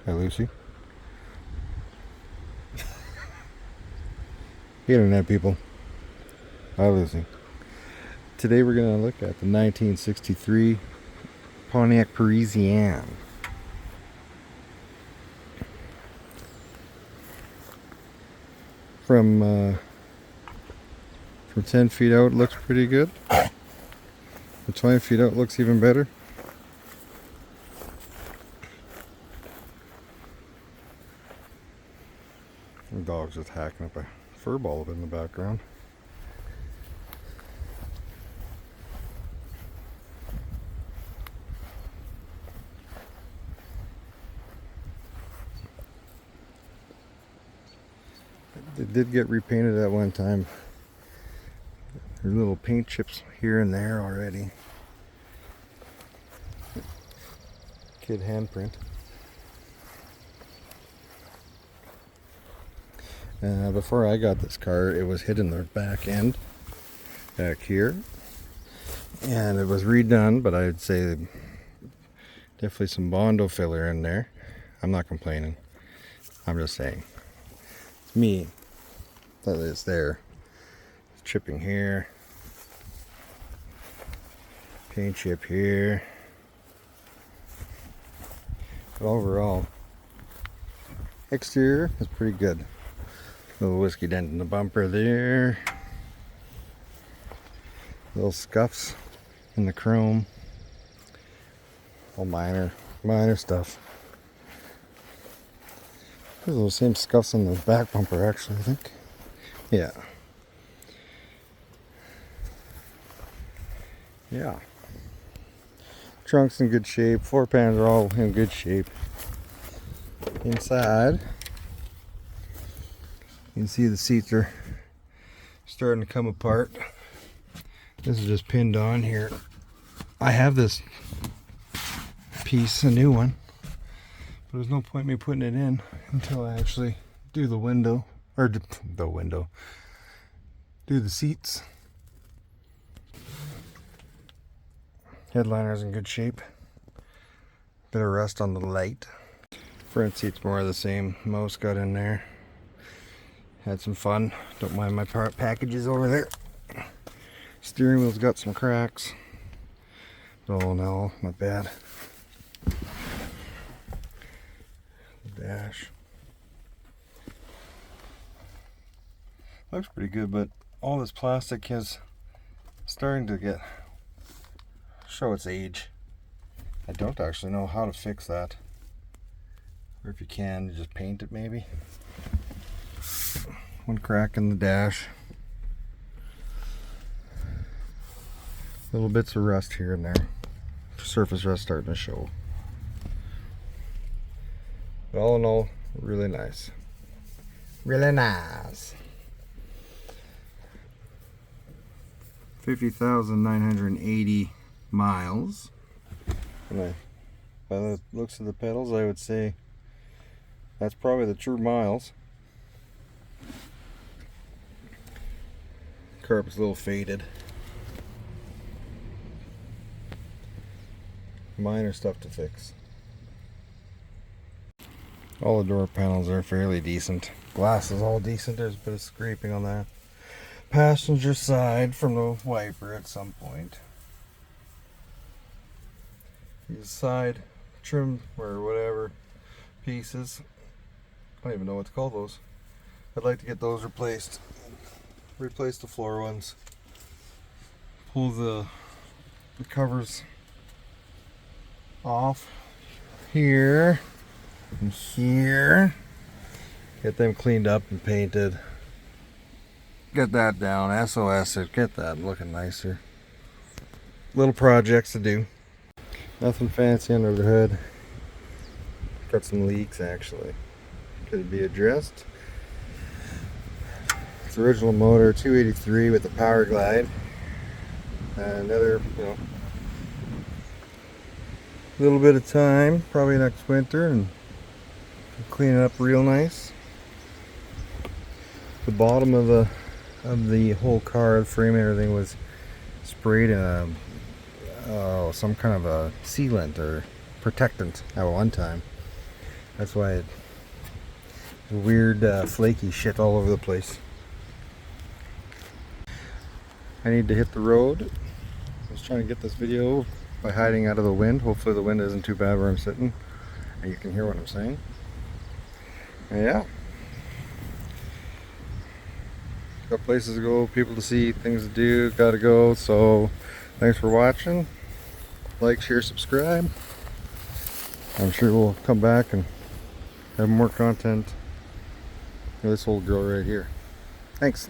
Hi, Lucy. Internet people. Hi, Lucy. Today we're going to look at the 1963 Pontiac Parisienne. From 10 feet out, looks pretty good. From 20 feet out, looks even better. The dog's just hacking up a fur ball in the background. It did get repainted at one time. There's little paint chips here and there already. Kid handprint. Before I got this car, it was hit in the back end, back here, and it was redone, but I'd say definitely some Bondo filler in there. I'm not complaining. I'm just saying. It's me that is there. Chipping here. Paint chip here. But overall, exterior is pretty good. Little whiskey dent in the bumper there. Little scuffs in the chrome. All minor stuff. There's those same scuffs on the back bumper actually, I think. Yeah. Yeah. Trunk's in good shape. Floor pans are all in good shape. Inside, you can see the seats are starting to come apart. This is just pinned on here. I have this piece, a new one, but there's no point in me putting it in until I actually do the window, or do the seats. Headliner's in good shape. Bit of rust on the light. Front seat's more of the same. Most got in there. Had some fun. Don't mind my part packages over there. Steering wheel's got some cracks. Oh no, not bad. Dash. Looks pretty good, but all this plastic is starting to show its age. I don't actually know how to fix that. Or if you can, you just paint it maybe. One crack in the dash. Little bits of rust here and there. Surface rust starting to show. But all in all, really nice. Really nice. 50,980 miles. And by the looks of the pedals, I would say that's probably the true miles. Carpet's a little faded. Minor stuff to fix. All the door panels are fairly decent. Glass is all decent. There's a bit of scraping on that passenger side from the wiper at some point. These side trim or whatever pieces, I don't even know what to call those. I'd like to get those replaced. Replace the floor ones. Pull the covers off here and here. Get them cleaned up and painted. Get that down. SOS it. Get that looking nicer. Little projects to do. Nothing fancy under the hood. Got some leaks actually. Could be addressed. It's original motor, 283 with the power glide. Another, little bit of time, probably next winter, and clean it up real nice. The bottom of the whole car, the frame and everything was sprayed in some kind of a sealant or protectant at one time. That's why it weird flaky shit all over the place. I need to hit the road. I was trying to get this video by hiding out of the wind. Hopefully the wind isn't too bad where I'm sitting and you can hear what I'm saying. And yeah. Got places to go, people to see, things to do, gotta go. So thanks for watching. Like, share, subscribe. I'm sure we'll come back and have more content. This old girl right here. Thanks.